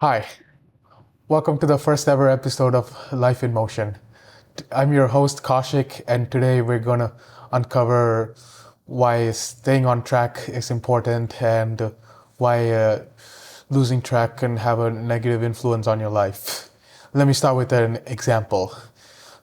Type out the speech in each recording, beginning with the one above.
Hi, welcome to the first ever episode of Life in Motion. I'm your host Kaushik, and today we're gonna uncover why staying on track is important and why losing track can have a negative influence on your life. Let me start with an example.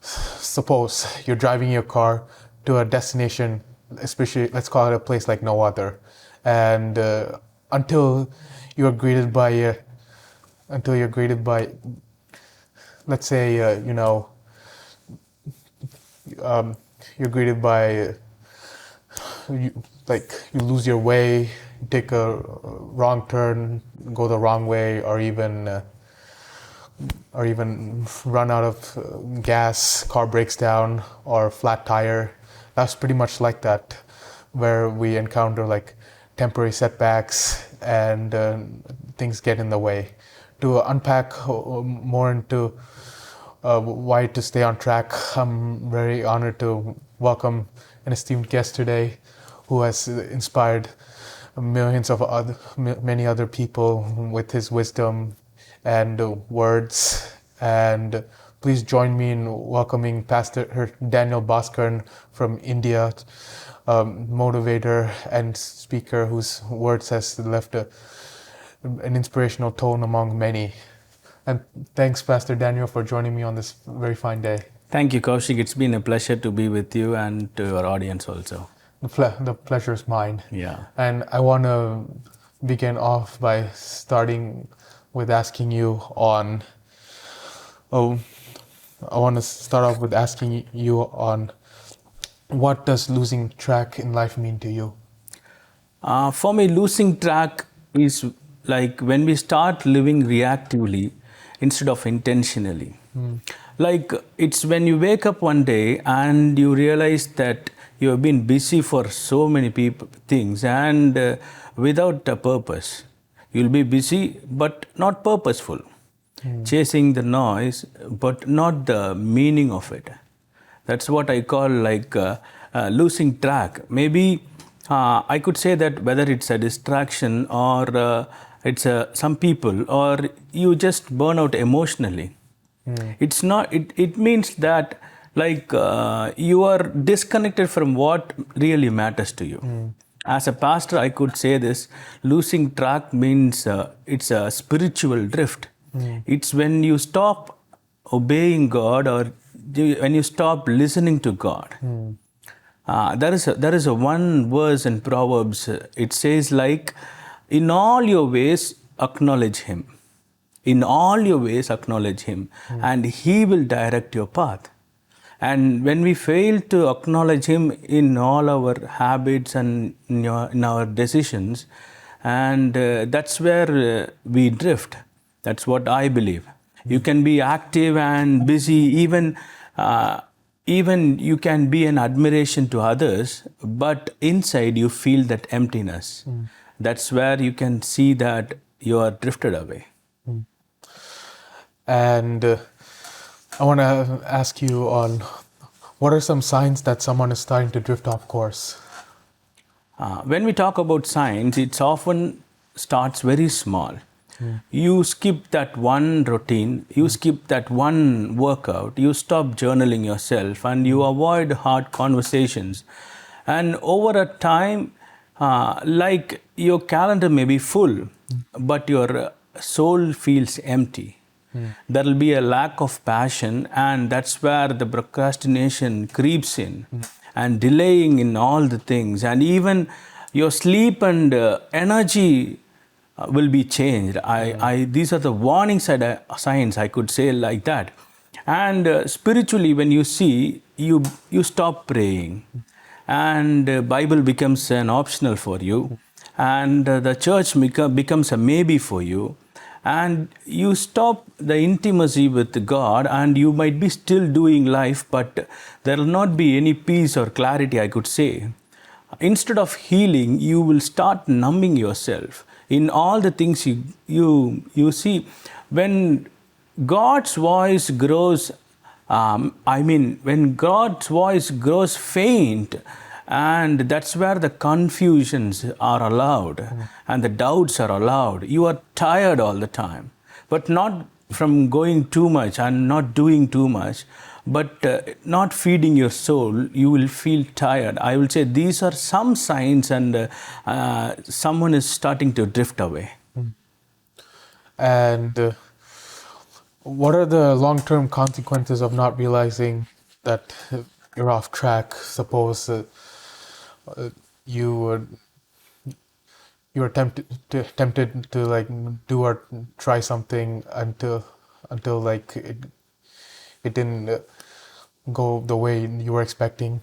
Suppose you're driving your car to a destination, especially let's call it a place like no other, and until you're greeted by until you're greeted by, let's say, um, you're greeted by, you lose your way, you take a wrong turn, go the wrong way, or even run out of gas, car breaks down, or flat tire. That's pretty much like that, where we encounter like temporary setbacks and things get in the way. To unpack more into why to stay on track, I'm very honored to welcome an esteemed guest today who has inspired many other people with his wisdom and words. And please join me in welcoming Pastor Daniel Bhaskaran from India, motivator and speaker whose words has left an inspirational tone among many. And thanks, Pastor Daniel, for joining me on this very fine day. Thank you, Kaushik. It's been a pleasure to be with you and to your audience also. The pleasure is mine. Yeah. And I want to begin off by starting with asking you on. I want to start off with asking you on what does losing track in life mean to you? For me, losing track is like when we start living reactively instead of intentionally. Like it's when you wake up one day and you realize that you have been busy for so many things and without a purpose. You'll be busy but not purposeful. Chasing the noise but not the meaning of it. That's what I call like losing track. Maybe I could say that whether it's a distraction or it's some people or you just burn out emotionally. It's not. It means that like you are disconnected from what really matters to you. As a pastor, I could say this: losing track means it's a spiritual drift. It's when you stop obeying God or when you stop listening to God. There is a one verse in Proverbs. It says like, in all your ways acknowledge Him. In all your ways acknowledge Him, and He will direct your path. And when we fail to acknowledge Him in all our habits and in our decisions, and that's where we drift. That's what I believe. You can be active and busy, even you can be an admiration to others, but inside you feel that emptiness. That's where you can see that you are drifted away. And I want to ask you on what are some signs that someone is starting to drift off course? When we talk about signs, it often starts very small. You skip that one routine, you skip that one workout, you stop journaling yourself and you avoid hard conversations. And over a time, like your calendar may be full, but your soul feels empty. There will be a lack of passion, and that's where the procrastination creeps in and delaying in all the things. And even your sleep and energy will be changed. These are the warning signs, I could say like that. And spiritually, when you see, you stop praying, and Bible becomes an optional for you, and the church becomes a maybe for you, and you stop the intimacy with God, and you might be still doing life, but there will not be any peace or clarity, I could say. Instead of healing, you will start numbing yourself in all the things you see. When God's voice grows, when God's voice grows faint, and that's where the confusions are allowed and the doubts are allowed. You are tired all the time. but not from going too much and not doing too much, but not feeding your soul, you will feel tired. I will say these are some signs, and someone is starting to drift away. And what are the long-term consequences of not realizing that you're off track? Suppose you you were tempted to like do or try something until like it didn't go the way you were expecting.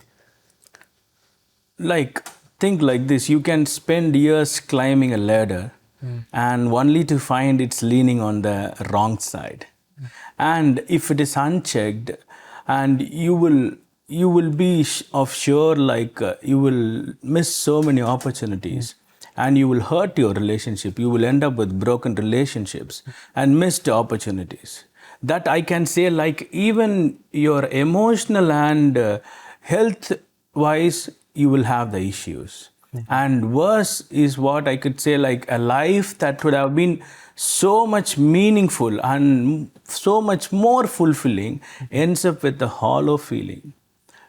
Like, think like this: you can spend years climbing a ladder and only to find it's leaning on the wrong side. And if it is unchecked, and you will be of sure, like you will miss so many opportunities, and you will hurt your relationship. You will end up with broken relationships and missed opportunities. That I can say, like, even your emotional and health wise, you will have the issues. And worse is what I could say, like a life that would have been so much meaningful and so much more fulfilling ends up with a hollow feeling.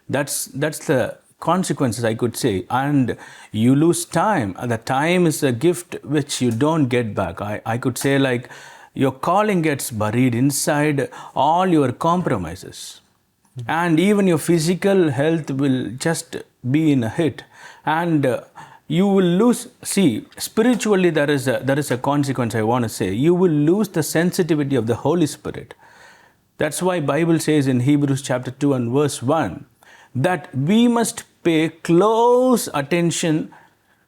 That's the consequences, I could say. And you lose time. The time is a gift which you don't get back. I could say, like, your calling gets buried inside all your compromises. And even your physical health will just be in a hit. And you will lose. See, spiritually, there is a consequence, I want to say. You will lose the sensitivity of the Holy Spirit. That's why Bible says in Hebrews chapter 2 and verse 1 that we must pay close attention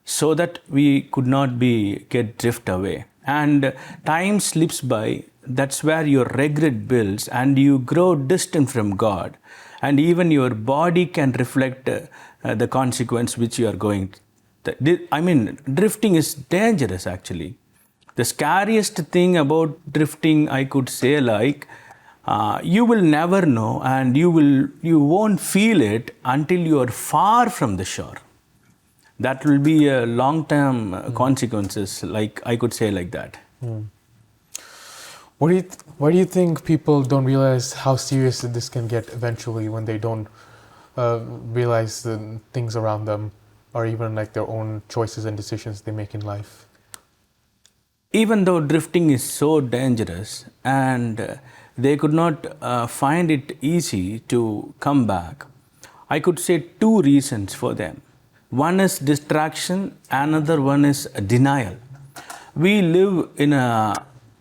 so that we could not get drift away. And time slips by. That's where your regret builds and you grow distant from God. And even your body can reflect the consequence which you are going. I mean, drifting is dangerous actually. The scariest thing about drifting, I could say, like, you will never know and you won't feel it until you are far from the shore. That will be a long-term consequences, like I could say like that. Why do you think people don't realize how serious this can get eventually when they don't realize the things around them, or even like their own choices and decisions they make in life? Even though drifting is so dangerous and they could not find it easy to come back, I could say two reasons for them. One is distraction, another one is denial. We live in a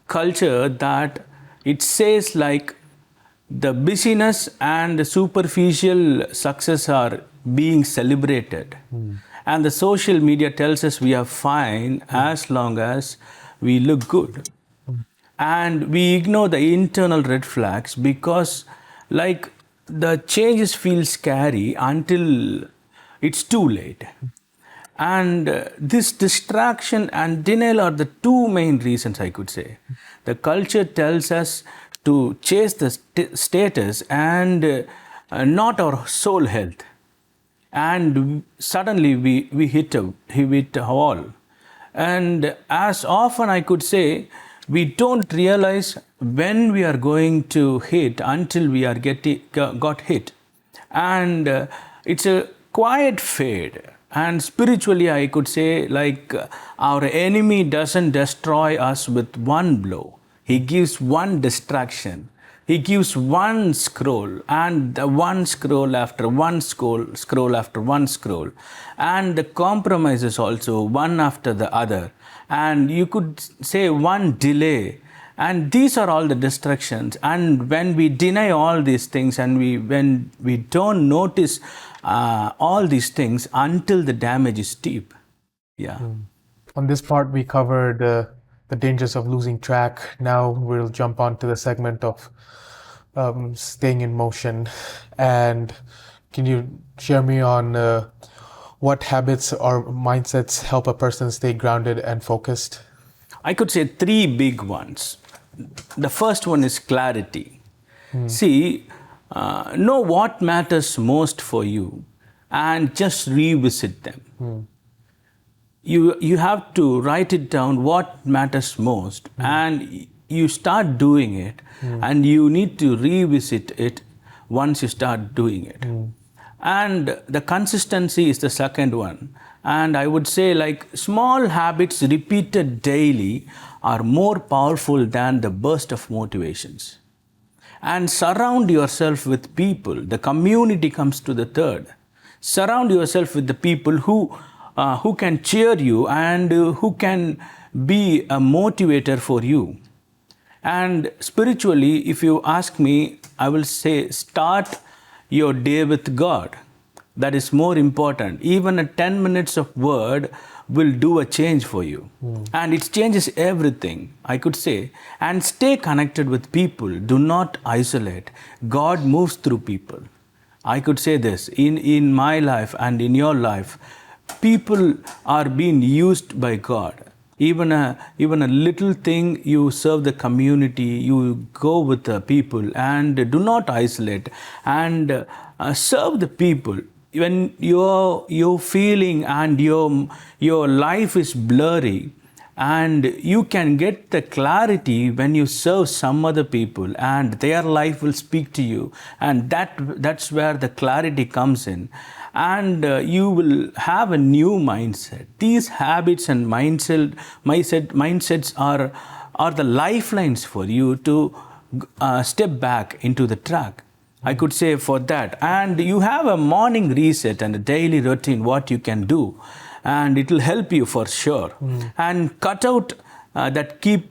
culture that it says like the busyness and the superficial success are being celebrated. And the social media tells us we are fine as long as we look good. And we ignore the internal red flags because, like, the changes feel scary until it's too late. And this distraction and denial are the two main reasons, I could say. The culture tells us to chase the status and not our soul health. And suddenly we hit a wall. And as often I could say, we don't realize when we are going to hit until we are got hit. And it's a quiet fade. And spiritually, I could say, like, our enemy doesn't destroy us with one blow. He gives one distraction. He gives one scroll, and the one scroll after one scroll after one scroll. And the compromises also, one after the other. And you could say one delay. And these are all the distractions. And when we deny all these things and when we don't notice all these things until the damage is deep. Yeah. On this part, we covered the dangers of losing track. Now we'll jump on to the segment of staying in motion. And can you share me on what habits or mindsets help a person stay grounded and focused? I could say three big ones. The first one is clarity. See, know what matters most for you and just revisit them. You have to write it down what matters most and you start doing it, and you need to revisit it once you start doing it. And the consistency is the second one. And I would say, like, small habits repeated daily are more powerful than the burst of motivations. And surround yourself with people. The community comes to the third. Surround yourself with the people who can cheer you and who can be a motivator for you. And spiritually, if you ask me, I will say start your day with God. That is more important. Even a 10 minutes of word will do a change for you. And it changes everything, I could say. And stay connected with people. Do not isolate. God moves through people. I could say this, in my life and in your life, people are being used by God. Even a little thing, you serve the community, you go with the people, and do not isolate, and serve the people. When your feeling and your life is blurry, and you can get the clarity when you serve some other people, and their life will speak to you, and that's where the clarity comes in, and you will have a new mindset. These habits and mindsets are the lifelines for you to step back into the track. I could say for that. And you have a morning reset and a daily routine, what you can do. And it will help you for sure. And cut out that keep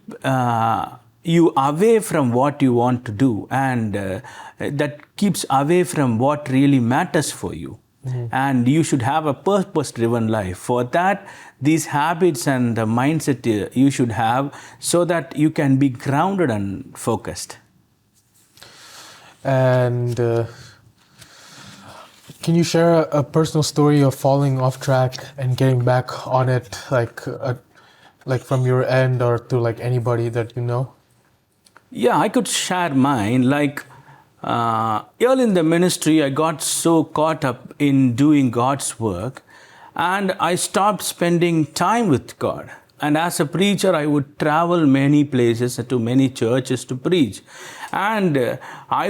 you away from what you want to do. And that keeps away from what really matters for you. And you should have a purpose-driven life. For that, these habits and the mindset you should have, so that you can be grounded and focused. And can you share a personal story of falling off track and getting back on it, like from your end or to like anybody that you know? Yeah, I could share mine. Like early in the ministry, I got so caught up in doing God's work, and I stopped spending time with God. And as a preacher, I would travel many places to many churches to preach. And I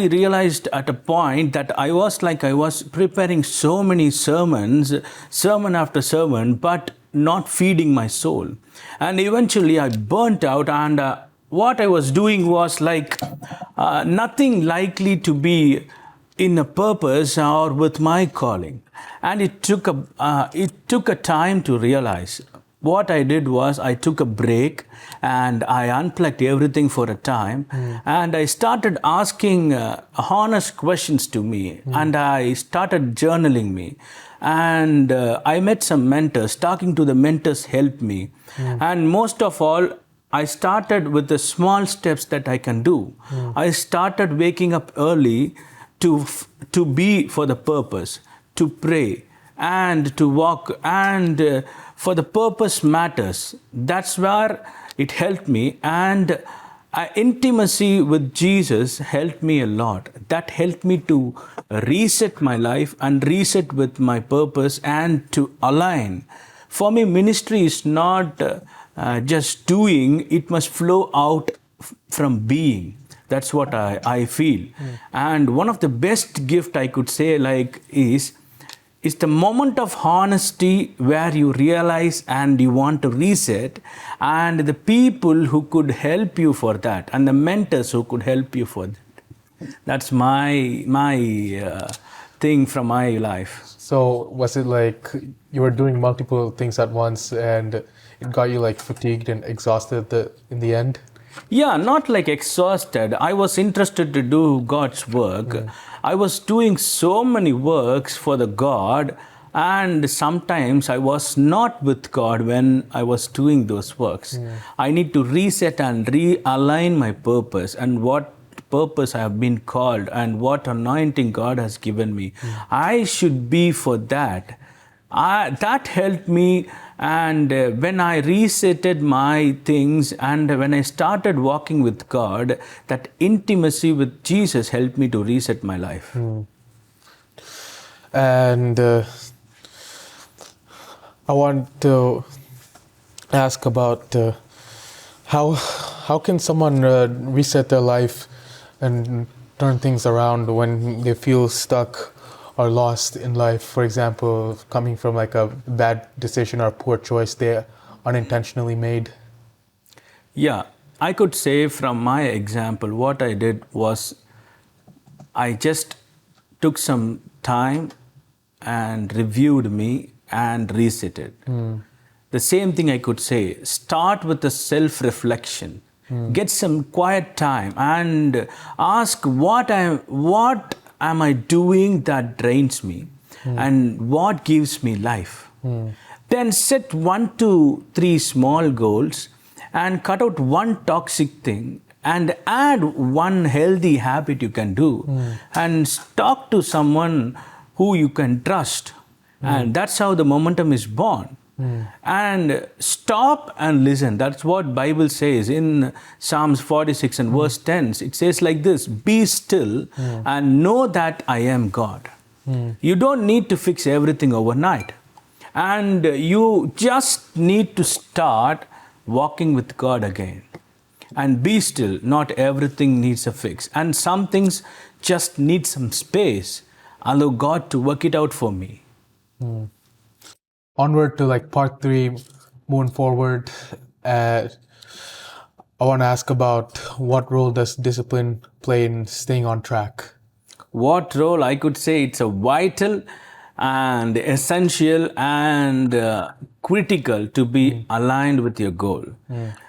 realized at a point that I was preparing so many sermons, sermon after sermon, but not feeding my soul. And eventually I burnt out, and what I was doing was like nothing likely to be in a purpose or with my calling. And it took a time to realize. What I did was I took a break and I unplugged everything for a time, and I started asking honest questions to me, and I started journaling me, and I met some mentors. Talking to the mentors helped me, and most of all, I started with the small steps that I can do. I started waking up early to be for the purpose, to pray and to walk, and for the purpose matters. That's where it helped me, and intimacy with Jesus helped me a lot. That helped me to reset my life and reset with my purpose and to align. For me, ministry is not just doing, it must flow out from being. That's what I feel. And one of the best gift I could say is the moment of honesty where you realize and you want to reset, and the people who could help you for that, and the mentors who could help you for that. That's my thing from my life. So was it like you were doing multiple things at once and it got you like fatigued and exhausted in the end? Yeah, not like exhausted. I was interested to do God's work. I was doing so many works for the God, and sometimes I was not with God when I was doing those works. I need to reset and realign my purpose and what purpose I have been called and what anointing God has given me. I should be for that. That helped me, and when I resetted my things and when I started walking with God, that intimacy with Jesus helped me to reset my life. And I want to ask about how how can someone reset their life and turn things around when they feel stuck or lost in life? For example, coming from like a bad decision or poor choice they unintentionally made. Yeah, I could say from my example, what I did was I just took some time and reviewed me and resetted. The same thing I could say, start with a self reflection. Get some quiet time and ask what am I doing that drains me and what gives me life. Then set 1 to 3 small goals and cut out one toxic thing and add one healthy habit you can do and talk to someone who you can trust. And that's how the momentum is born. And stop and listen. That's what Bible says in Psalms 46 and verse 10. It says like this, be still and know that I am God. You don't need to fix everything overnight. And you just need to start walking with God again. And be still. Not everything needs a fix. And some things just need some space. Allow God to work it out for me. Onward to like part 3, moving forward. I want to ask about what role does discipline play in staying on track? What role? I could say it's a vital and essential and critical to be aligned with your goal.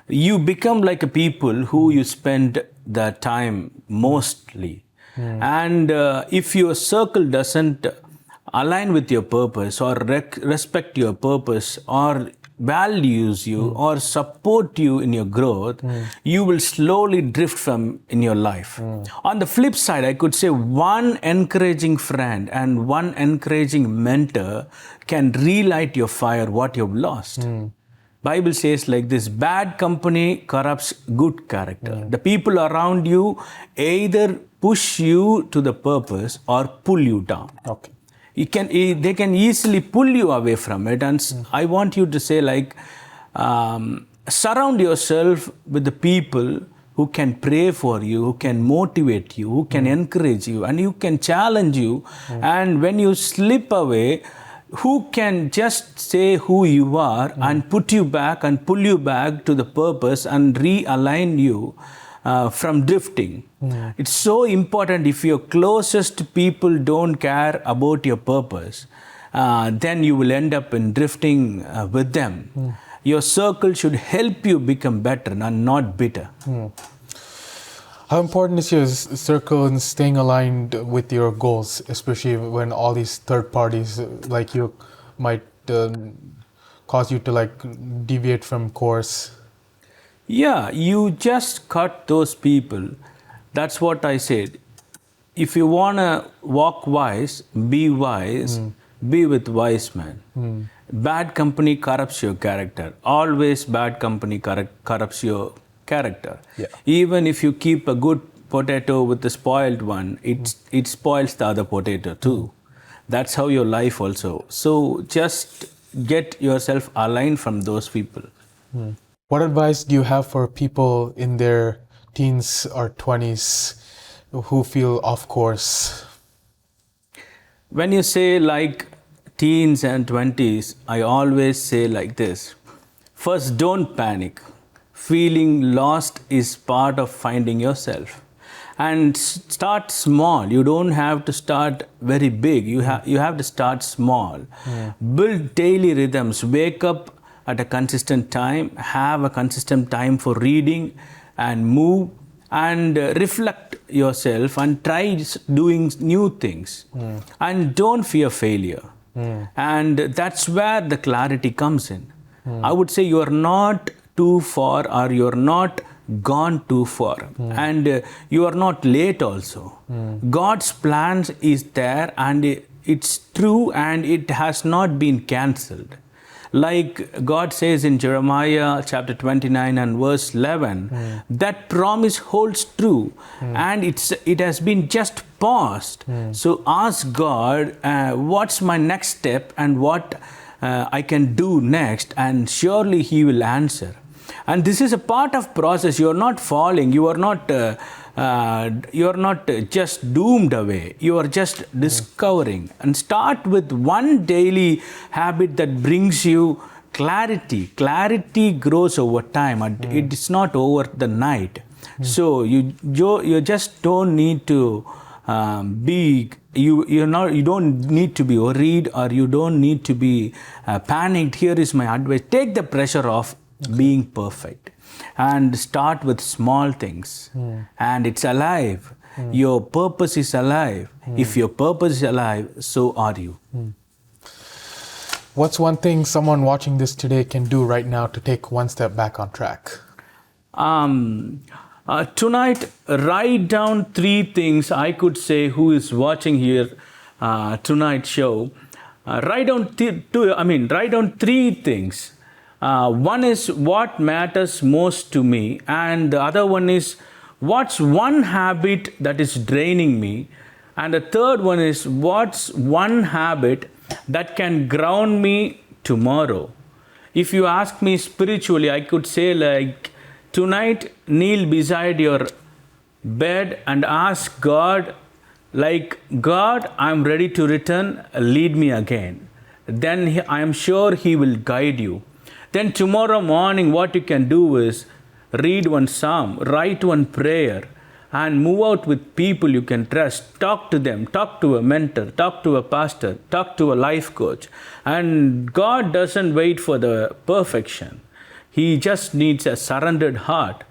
You become like a people who you spend the time mostly. And if your circle doesn't align with your purpose or respect your purpose or values you or support you in your growth, you will slowly drift from in your life. On the flip side, I could say one encouraging friend and one encouraging mentor can relight your fire what you've lost. Bible says like this, bad company corrupts good character. The people around you either push you to the purpose or pull you down. Okay. They can easily pull you away from it. And I want you to say like, surround yourself with the people who can pray for you, who can motivate you, who can encourage you, and who can challenge you. And when you slip away, who can just say who you are and put you back and pull you back to the purpose and realign you from drifting. It's so important. If your closest people don't care about your purpose, then you will end up in drifting with them. Your circle should help you become better and not bitter. How important is your circle in staying aligned with your goals, especially when all these third parties like you might cause you to like deviate from course? Yeah, you just cut those people. That's what I said. If you want to walk wise, be with wise men. Bad company corrupts your character. Always bad company corrupts your character. Yeah. Even if you keep a good potato with the spoiled one, it spoils the other potato too. That's how your life also. So just get yourself aligned from those people. What advice do you have for people in their teens or 20s who feel off course? When you say like teens and 20s, I always say like this. First, don't panic. Feeling lost is part of finding yourself. And start small. You don't have to start very big. You have to start small. Build daily rhythms. Wake up at a consistent time. Have a consistent time for reading and move and reflect yourself and try doing new things. And don't fear failure. And that's where the clarity comes in. I would say you are not too far or you're not gone too far and you are not late also. God's plans is there and it's true and it has not been cancelled. Like God says in Jeremiah chapter 29 and verse 11, that promise holds true and it has been just paused. So ask God, what's my next step and what I can do next, and surely He will answer. And this is a part of process. You are not falling. You are not just doomed away. You are just discovering. And start with one daily habit that brings you clarity. Clarity grows over time, and it's not over the night. So you just don't need to you don't need to be worried, or you don't need to be panicked. Here is my advice: take the pressure off being perfect, and start with small things. And it's alive. Your purpose is alive. If your purpose is alive, so are you. What's one thing someone watching this today can do right now to take one step back on track? Tonight, write down 3 things I could say who is watching here tonight's show. Write down 3 things. One is what matters most to me, and the other one is what's one habit that is draining me, and the third one is what's one habit that can ground me tomorrow. If you ask me spiritually, I could say, like, tonight, kneel beside your bed and ask God, like, God, I'm ready to return, lead me again. Then I am sure He will guide you. Then tomorrow morning, what you can do is read one psalm, write one prayer, and move out with people you can trust. Talk to them, talk to a mentor, talk to a pastor, talk to a life coach. And God doesn't wait for the perfection. He just needs a surrendered heart.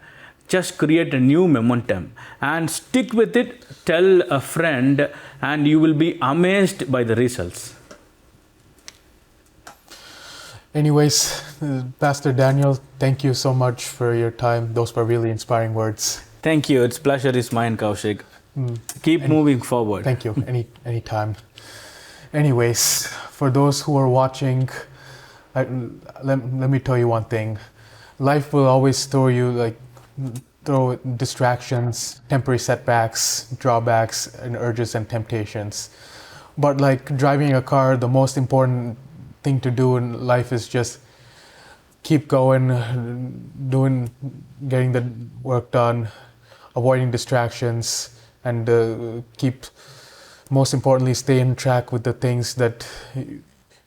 Just create a new momentum and stick with it. Tell a friend, and you will be amazed by the results. Anyways, Pastor Daniel, thank you so much for your time. Those were really inspiring words. Thank you. It's pleasure is mine, Kaushik. Keep moving forward. Thank you. Anytime. Anyways, for those who are watching, let me tell you one thing. Life will always throw distractions, temporary setbacks, drawbacks, and urges and temptations. But like driving a car, the most important thing to do in life is just keep going, getting the work done, avoiding distractions, and most importantly, stay in track with the things that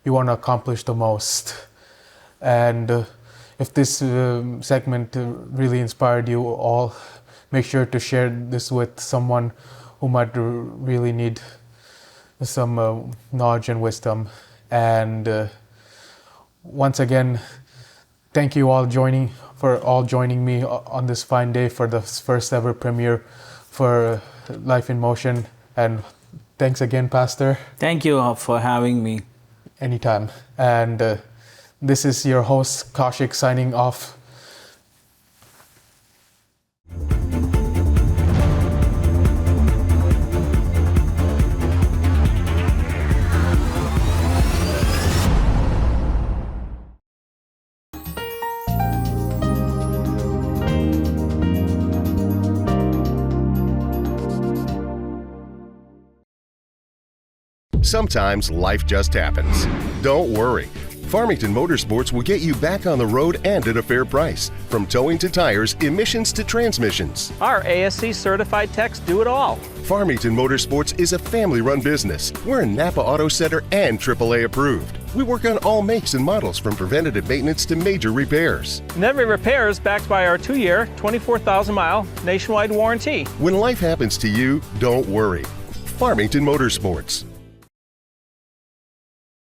you want to accomplish the most. And if this segment really inspired you all, make sure to share this with someone who might really need some knowledge and wisdom. And once again, thank you all joining me on this fine day for the first ever premiere for Life in Motion. And thanks again, Pastor. Thank you for having me. Anytime. And this is your host, Kaushik, signing off. Sometimes life just happens. Don't worry. Farmington Motorsports will get you back on the road and at a fair price. From towing to tires, emissions to transmissions. Our ASC certified techs do it all. Farmington Motorsports is a family-run business. We're a Napa Auto Center and AAA approved. We work on all makes and models, from preventative maintenance to major repairs. And every repair is backed by our 2-year, 24,000-mile nationwide warranty. When life happens to you, don't worry. Farmington Motorsports.